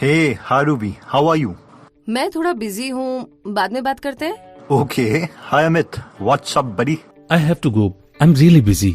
Hey, hi Ruby, how are you? मैं थोड़ा busy हूँ, बाद में बात करते हैं। Okay, hi Amit, what's up buddy? I have to go. I'm really busy.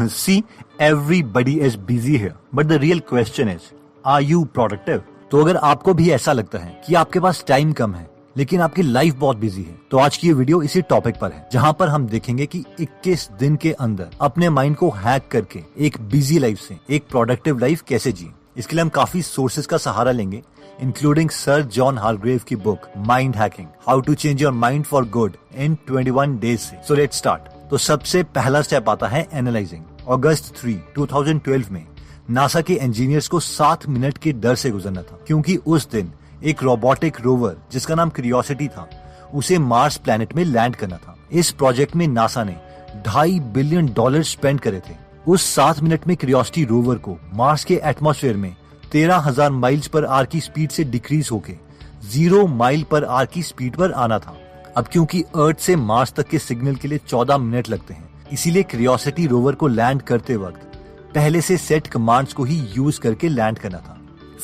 See, everybody is busy here, but the real question is, are you productive? तो अगर आपको भी ऐसा लगता है कि आपके पास टाइम कम है लेकिन आपकी लाइफ बहुत बिजी है, तो आज की ये वीडियो इसी टॉपिक पर है, जहाँ पर हम देखेंगे कि 21 दिन के अंदर अपने माइंड को हैक करके एक बिजी लाइफ से एक प्रोडक्टिव लाइफ कैसे जिए। इसके लिए हम काफी सोर्सेज का सहारा लेंगे, इंक्लूडिंग सर जॉन हार्ग्रेव की book mind hacking, how to change your mind for good in 21 days से। So let's start. तो सबसे पहला स्टेप आता है एनालाइजिंग। अगस्त 3, 2012 में नासा के इंजीनियर्स को 7 मिनट के डर से गुजरना था, क्योंकि उस दिन एक रोबोटिक रोवर जिसका नाम क्यूरियोसिटी था, उसे मार्स प्लैनेट में लैंड करना था। इस प्रोजेक्ट में नासा ने $2.5 बिलियन स्पेंड करे थे। उस 7 मिनट में क्यूरियोसिटी रोवर को मार्स के एटमॉस्फेयर में 13,000 माइल्स पर आवर की स्पीड से डिक्रीज होके 0 माइल पर आवर की स्पीड पर आना था। अब क्योंकि अर्थ से मार्स तक के सिग्नल के लिए 14 मिनट लगते हैं, इसीलिए क्यूरियोसिटी रोवर को लैंड करते वक्त पहले से सेट कमांड्स को ही यूज करके लैंड करना था।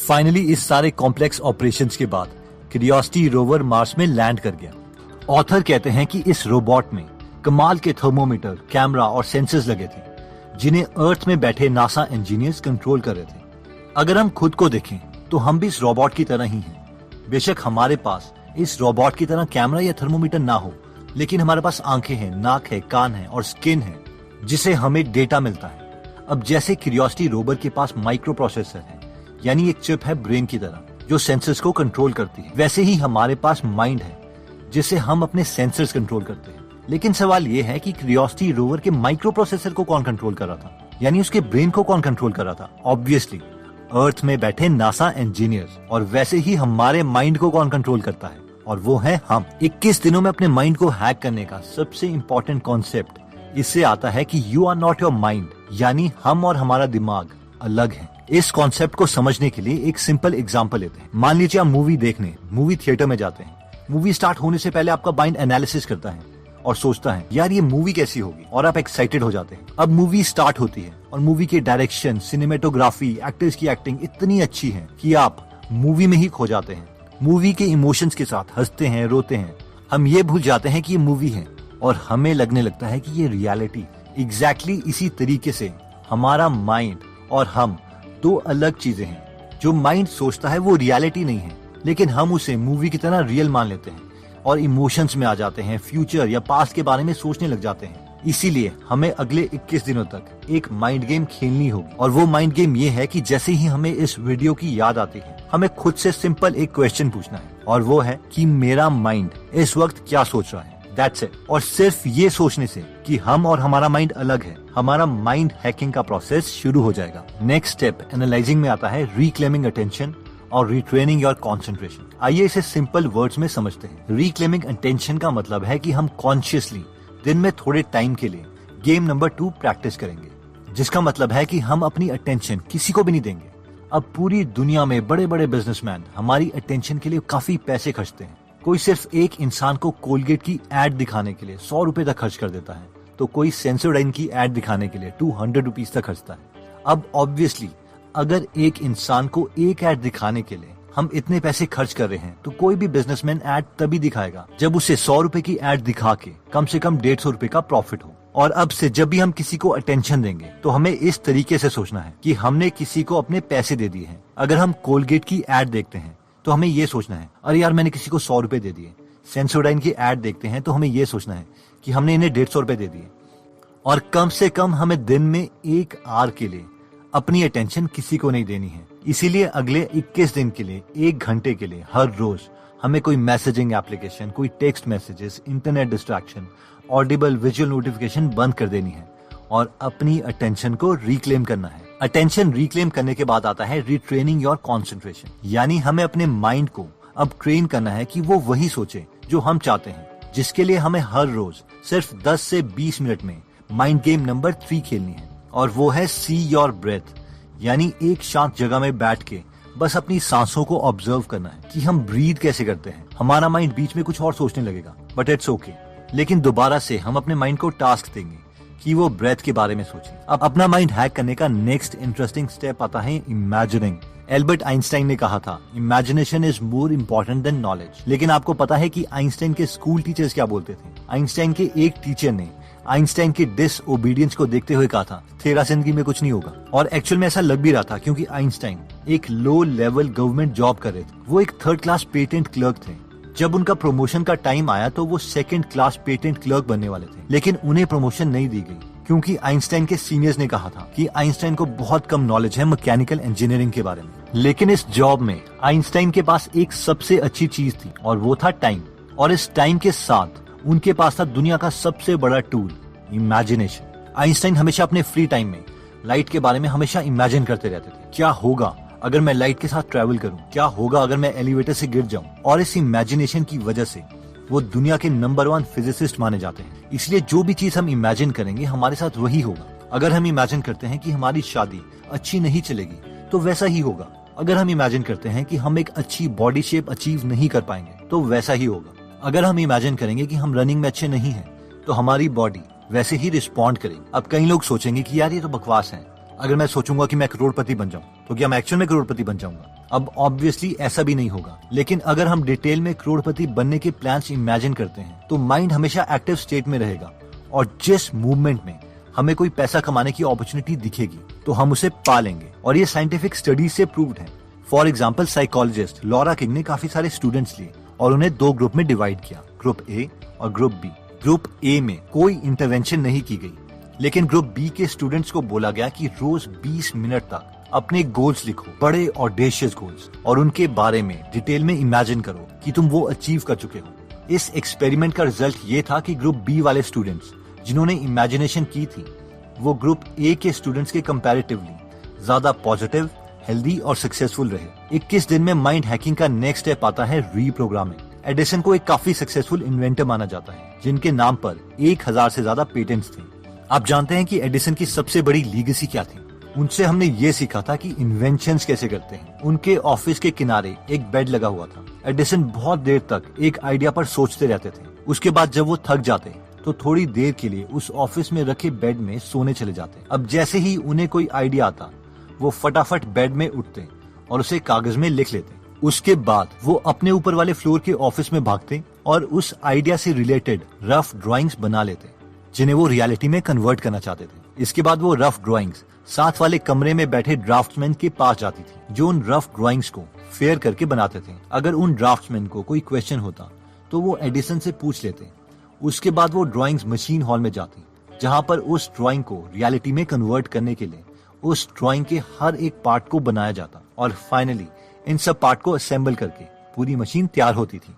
फाइनली इस सारे कॉम्प्लेक्स ऑपरेशंस के बाद क्यूरियोसिटी रोवर मार्स में लैंड कर गया। ऑथर कहते हैं कि इस रोबोट में कमाल के थर्मोमीटर, कैमरा और सेंसर्स लगे थे, जिन्हें अर्थ में बैठे नासा इंजीनियर्स कंट्रोल कर रहे थे। अगर हम खुद को देखें तो हम भी इस रोबोट की तरह ही हैं। बेशक हमारे पास इस रोबोट की तरह कैमरा या थर्मोमीटर ना हो, लेकिन हमारे पास आंखें हैं, नाक है, कान है और स्किन है, जिसे हमें डेटा मिलता है। अब जैसे क्यूरियोसिटी रोवर के पास माइक्रो प्रोसेसर है, यानी एक चिप है ब्रेन की तरह जो सेंसर्स को कंट्रोल करती है, वैसे ही हमारे पास माइंड है जिससे हम अपने सेंसर्स कंट्रोल करते हैं। लेकिन सवाल ये है कि क्यूरियोसिटी रोवर के माइक्रो प्रोसेसर को कौन कंट्रोल कर रहा था, यानी उसके ब्रेन को कौन कंट्रोल कर रहा था? ऑब्वियसली अर्थ में बैठे नासा इंजीनियर्स। और वैसे ही हमारे माइंड को कौन कंट्रोल करता है, और वो है हम। 21 दिनों में अपने माइंड को हैक करने का सबसे इम्पोर्टेंट कॉन्सेप्ट इससे आता है कि you are not your mind, यानी हम और हमारा दिमाग अलग है। इस कॉन्सेप्ट को समझने के लिए एक सिंपल एग्जांपल लेते हैं। मान लीजिए आप मूवी देखने मूवी थिएटर में जाते हैं। मूवी स्टार्ट होने से पहले आपका माइंड एनालिसिस करता है और सोचता है यार ये मूवी कैसी होगी, और आप एक्साइटेड हो जाते हैं। अब मूवी स्टार्ट होती है और मूवी के डायरेक्शन, सिनेमेटोग्राफी, एक्टर्स की एक्टिंग इतनी अच्छी है कि आप मूवी में ही खो जाते हैं। मूवी के इमोशंस के साथ हंसते हैं, रोते हैं। हम ये भूल जाते हैं कि ये मूवी है और हमें लगने लगता है कि ये रियलिटी। एग्जैक्टली इसी तरीके से हमारा माइंड और हम दो अलग चीजें हैं। जो माइंड सोचता है वो रियलिटी नहीं है, लेकिन हम उसे मूवी की तरह रियल मान लेते हैं और इमोशंस में आ जाते हैं, फ्यूचर या पास्ट के बारे में सोचने लग जाते हैं। इसीलिए हमें अगले 21 दिनों तक एक माइंड गेम खेलनी होगी, और वो माइंड गेम ये है कि जैसे ही हमें इस वीडियो की याद आती है, हमें खुद से सिंपल एक क्वेश्चन पूछना है, और वो है कि मेरा माइंड इस वक्त क्या सोच रहा है। That's it. और सिर्फ ये सोचने से कि हम और हमारा माइंड अलग है, हमारा माइंड हैकिंग का प्रोसेस शुरू हो जाएगा। नेक्स्ट स्टेप एनालाइजिंग में आता है रिक्लेमिंग अटेंशन और रिट्रेनिंग योर कंसंट्रेशन। आइए इसे सिंपल वर्ड्स में समझते हैं। रिक्लेमिंग अटेंशन का मतलब है कि हम कॉन्शियसली दिन में थोड़े टाइम के लिए गेम नंबर 2 प्रैक्टिस करेंगे, जिसका मतलब है कि हम अपनी अटेंशन किसी को भी नहीं देंगे। अब पूरी दुनिया में बड़े बड़े बिजनेसमैन हमारी अटेंशन के लिए काफी पैसे खर्चते हैं। कोई सिर्फ एक इंसान को कोलगेट की एड दिखाने के लिए 100 रुपए तक खर्च कर देता है, तो कोई सेंसोडाइन की एड दिखाने के लिए 200 रुपीज तक खर्चता है। अब ऑब्वियसली अगर एक इंसान को एक एड दिखाने के लिए हम इतने पैसे खर्च कर रहे हैं, तो कोई भी बिजनेसमैन एड तभी दिखाएगा जब उसे 100 रुपए की एड दिखा के कम से कम 150 रुपए का प्रॉफिट हो। और अब से जब भी हम किसी को अटेंशन देंगे, तो हमें इस तरीके से सोचना है कि हमने किसी को अपने पैसे दे दिए हैं। अगर हम कोलगेट की एड देखते हैं तो हमें ये सोचना है अरे यार मैंने किसी को 100 रुपए दे दिए। सेंसोडाइन की एड देखते हैं तो हमें ये सोचना है कि हमने इन्हें 150 रुपए दे दिए। और कम से कम हमें दिन में 1 आवर के लिए अपनी अटेंशन किसी को नहीं देनी है। इसीलिए अगले 21 दिन के लिए 1 घंटे के लिए हर रोज हमें कोई मैसेजिंग एप्लीकेशन, कोई text messages, internet distraction, Audible visual notification बंद कर देनी है और अपनी अटेंशन को रिक्लेम करना है। अटेंशन रिक्लेम करने के बाद आता है रिट्रेनिंग योर कंसंट्रेशन, यानी हमें अपने माइंड को अब ट्रेन करना है कि वो वही सोचे जो हम चाहते हैं, जिसके लिए हमें हर रोज सिर्फ 10 से 20 मिनट में माइंड गेम नंबर 3 खेलनी है, और वो है सी योर ब्रेथ, यानी एक शांत जगह में बैठ के बस अपनी सांसों को ऑब्जर्व करना है कि हम ब्रीथ कैसे करते हैं। हमारा माइंड बीच में कुछ और सोचने लगेगा, बट इट्स ओके। लेकिन दोबारा से हम अपने माइंड को टास्क देंगे कि वो ब्रेथ के बारे में सोचे। अब अपना माइंड हैक करने का नेक्स्ट इंटरेस्टिंग स्टेप आता है इमेजिनिंग। एल्बर्ट आइंस्टाइन ने कहा था, imagination is more important then knowledge. लेकिन आपको पता है कि आइंस्टाइन के स्कूल टीचर्स क्या बोलते थे? आइंस्टाइन के एक टीचर ने आइंस्टाइन के डिसओबीडियंस को देखते हुए कहा था, तेरा जिंदगी में कुछ नहीं होगा। और एक्चुअल में ऐसा लग भी रहा था, क्योंकि आइंस्टाइन एक लो लेवल गवर्नमेंट जॉब कर रहे थे। वो एक 3rd क्लास पेटेंट क्लर्क थे। जब उनका प्रमोशन का टाइम आया तो वो 2nd क्लास पेटेंट क्लर्क बनने वाले थे, लेकिन उन्हें प्रमोशन नहीं दी गई, क्योंकि आइंस्टाइन के सीनियर्स ने कहा था कि आइंस्टाइन को बहुत कम नॉलेज है मैकेनिकल इंजीनियरिंग के बारे में। लेकिन इस जॉब में आइंस्टाइन के पास एक सबसे अच्छी चीज थी, और वो था टाइम। और इस टाइम के साथ उनके पास था दुनिया का सबसे बड़ा टूल, इमेजिनेशन। आइंस्टाइन हमेशा अपने फ्री टाइम में लाइट के बारे में हमेशा इमेजिन करते रहते थे। क्या होगा अगर मैं लाइट के साथ ट्रैवल करूं? क्या होगा अगर मैं एलिवेटर से गिर जाऊं? और इस इमेजिनेशन की वजह से वो दुनिया के नंबर 1 फिजिसिस्ट माने जाते हैं। इसलिए जो भी चीज हम इमेजिन करेंगे हमारे साथ वही होगा। अगर हम इमेजिन करते हैं कि हमारी शादी अच्छी नहीं चलेगी तो वैसा ही होगा। अगर हम इमेजिन करते हैं कि हम एक अच्छी बॉडी शेप अचीव नहीं कर पाएंगे तो वैसा ही होगा। अगर हम इमेजिन करेंगे कि हम रनिंग में अच्छे नहीं हैं तो हमारी बॉडी वैसे ही रिस्पॉन्ड करेगी। अब कई लोग सोचेंगे कि यार ये तो बकवास है। अगर मैं सोचूंगा कि मैं करोड़पति बन जाऊं तो क्या मैं एक्चुअल में करोड़पति बन जाऊंगा? अब ऑब्वियसली ऐसा भी नहीं होगा। लेकिन अगर हम डिटेल में करोड़पति बनने के प्लान्स इमेजिन करते हैं तो माइंड हमेशा एक्टिव स्टेट में रहेगा, और जिस मूवमेंट में हमें कोई पैसा कमाने की अपॉर्चुनिटी दिखेगी तो हम उसे पा लेंगे। और ये साइंटिफिक स्टडीज से प्रूव्ड है। For example, psychologist Laura king ने काफी सारे स्टूडेंट्स लिए और उन्हें 2 ग्रुप में डिवाइड किया, ग्रुप ए और ग्रुप बी। ग्रुप ए में कोई इंटरवेंशन नहीं की गई, लेकिन ग्रुप बी के स्टूडेंट्स को बोला गया कि रोज 20 मिनट तक अपने गोल्स लिखो, बड़े ऑडेशियस गोल्स, और उनके बारे में डिटेल में इमेजिन करो कि तुम वो अचीव कर चुके हो। इस एक्सपेरिमेंट का रिजल्ट ये था कि ग्रुप बी वाले स्टूडेंट्स जिन्होंने इमेजिनेशन की थी वो ग्रुप ए के स्टूडेंट्स के कंपैरेटिवली ज्यादा पॉजिटिव, हेल्दी और सक्सेसफुल रहे। 21 दिन में माइंड हैकिंग का नेक्स्ट स्टेप आता है रीप्रोग्रामिंग। एडिसन को एक काफी सक्सेसफुल इन्वेंटर माना जाता है, जिनके नाम पर 1000 से ज्यादा पेटेंट्स थे। आप जानते हैं कि एडिसन की सबसे बड़ी लीगेसी क्या थी? उनसे हमने ये सीखा था कि इन्वेंशंस कैसे करते हैं। उनके ऑफिस के किनारे एक बेड लगा हुआ था। एडिसन बहुत देर तक एक आइडिया पर सोचते रहते थे। उसके बाद जब वो थक जाते तो थोड़ी देर के लिए उस ऑफिस में रखे बेड में सोने चले जाते। अब जैसे ही उन्हें कोई आइडिया आता वो फटाफट बेड में उठते और उसे कागज में लिख लेते। उसके बाद वो अपने ऊपर वाले फ्लोर के ऑफिस में भागते और उस आइडिया से रिलेटेड रफ ड्राइंग्स बना लेते, जिन्हें वो रियलिटी में कन्वर्ट करना चाहते थे। इसके बाद वो रफ ड्राइंग्स साथ वाले कमरे में बैठे ड्राफ्ट्समैन के पास जाती थी, जो उन रफ ड्राइंग्स को फेयर करके बनाते थे। अगर उन ड्राफ्ट्समैन को कोई क्वेश्चन होता तो वो एडिसन से पूछ लेते। उसके बाद वो ड्राइंग्स मशीन हॉल में जाती, जहां पर उस ड्राइंग को रियलिटी में कन्वर्ट करने के लिए उस ड्राइंग के हर एक पार्ट को बनाया जाता, और फाइनली इन सब पार्ट को असेंबल करके पूरी मशीन तैयार होती थी।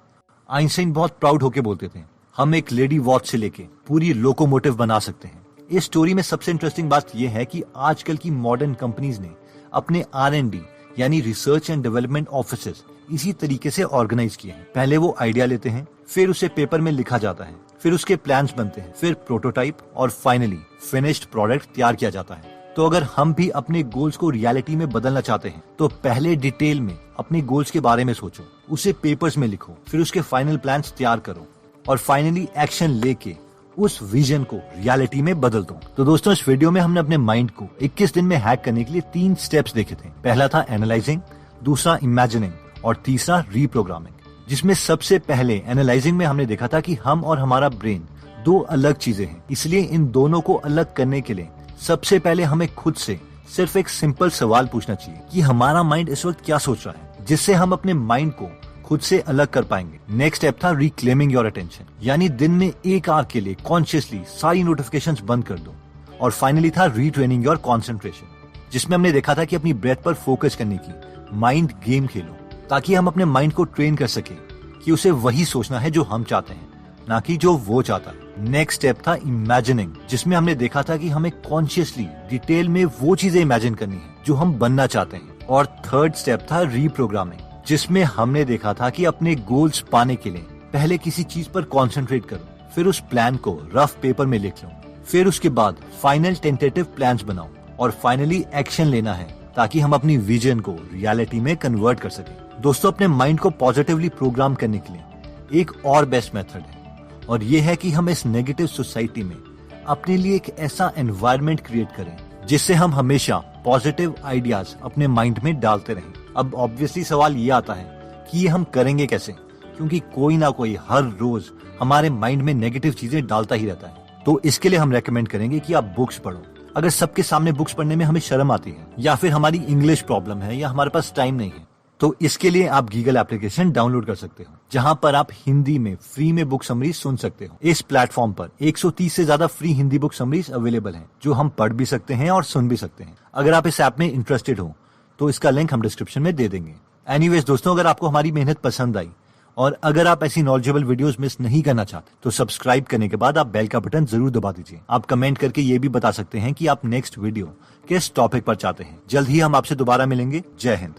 आइंस्टाइन बहुत प्राउड होके बोलते थे, हम एक लेडी वॉच से लेके पूरी लोकोमोटिव बना सकते हैं। इस स्टोरी में सबसे इंटरेस्टिंग बात यह है कि आजकल की मॉडर्न कंपनीज ने अपने R&D यानी रिसर्च एंड डेवलपमेंट ऑफिसेस इसी तरीके से ऑर्गेनाइज किए हैं। पहले वो आइडिया लेते हैं, फिर उसे पेपर में लिखा जाता है, फिर उसके प्लान्स बनते हैं, फिर प्रोटोटाइप, और फाइनली फिनिश्ड प्रोडक्ट तैयार किया जाता है। तो अगर हम भी अपने गोल्स को रियलिटी में बदलना चाहते हैं तो पहले डिटेल में अपने गोल्स के बारे में सोचो, उसे पेपर्स में लिखो, फिर उसके फाइनल प्लान्स तैयार करो, और फाइनली एक्शन लेके उस विजन को रियलिटी में बदल दो। तो दोस्तों, इस वीडियो में हमने अपने माइंड को 21 दिन में हैक करने के लिए 3 स्टेप्स देखे थे। पहला था एनालाइजिंग, दूसरा इमेजिनिंग, और तीसरा रीप्रोग्रामिंग। जिसमें सबसे पहले एनालाइजिंग में हमने देखा था कि हम और हमारा ब्रेन 2 अलग चीजें हैं, इसलिए इन दोनों को अलग करने के लिए सबसे पहले हमें खुद से सिर्फ एक सिंपल सवाल पूछना चाहिए कि हमारा माइंड इस वक्त क्या सोच रहा है, जिससे हम अपने माइंड को खुद से अलग कर पाएंगे। नेक्स्ट स्टेप था रिक्लेमिंग योर अटेंशन, यानी दिन में 1 आवर के लिए कॉन्शियसली सारी नोटिफिकेशंस बंद कर दो। और फाइनली था रीट्रेनिंग योर कॉन्सेंट्रेशन, जिसमें हमने देखा था कि अपनी ब्रेथ पर फोकस करने की माइंड गेम खेलो, ताकि हम अपने माइंड को ट्रेन कर सके कि उसे वही सोचना है जो हम चाहते हैं, ना कि जो वो चाहता है। नेक्स्ट स्टेप था इमेजिनिंग, जिसमें हमने देखा था कि हमें कॉन्शियसली डिटेल में वो चीजें इमेजिन करनी है जो हम बनना चाहते हैं। और थर्ड स्टेप था रीप्रोग्रामिंग, जिसमें हमने देखा था कि अपने गोल्स पाने के लिए पहले किसी चीज पर कॉन्सेंट्रेट करो, फिर उस प्लान को रफ पेपर में लिख लो, फिर उसके बाद फाइनल टेंटेटिव प्लान्स बनाओ, और फाइनली एक्शन लेना है ताकि हम अपनी विजन को रियलिटी में कन्वर्ट कर सके। दोस्तों, अपने माइंड को पॉजिटिवली प्रोग्राम करने के लिए एक और बेस्ट मेथड है, और ये है कि हम इस नेगेटिव सोसाइटी में अपने लिए एक ऐसा एनवायरनमेंट क्रिएट करें जिससे हम हमेशा पॉजिटिव आइडियाज अपने माइंड में डालते रहें। अब ऑब्वियसली सवाल ये आता है कि ये हम करेंगे कैसे, क्योंकि कोई ना कोई हर रोज हमारे माइंड में नेगेटिव चीजें डालता ही रहता है। तो इसके लिए हम रेकमेंड करेंगे कि आप बुक्स पढ़ो। अगर सबके सामने बुक्स पढ़ने में हमें शर्म आती है, या फिर हमारी इंग्लिश प्रॉब्लम है, या हमारे पास टाइम नहीं है, तो इसके लिए आप गीगल एप्लीकेशन डाउनलोड कर सकते हो, जहां पर आप हिंदी में फ्री में बुक समरीज सुन सकते हो। इस प्लेटफॉर्म पर 130 से ज्यादा free Hindi book summaries available हैं, जो हम पढ़ भी सकते हैं और सुन भी सकते हैं। अगर आप इस ऐप में इंटरेस्टेड हो तो इसका लिंक हम डिस्क्रिप्शन में दे देंगे। एनीवेज दोस्तों, अगर आपको हमारी मेहनत पसंद आई और अगर आप ऐसी नॉलेजेबल वीडियोस मिस नहीं करना चाहते तो सब्सक्राइब करने के बाद आप बेल का बटन जरूर दबा दीजिए। आप कमेंट करके ये भी बता सकते हैं कि आप नेक्स्ट वीडियो किस टॉपिक पर चाहते हैं। जल्द ही हम आपसे दोबारा मिलेंगे। जय हिंद।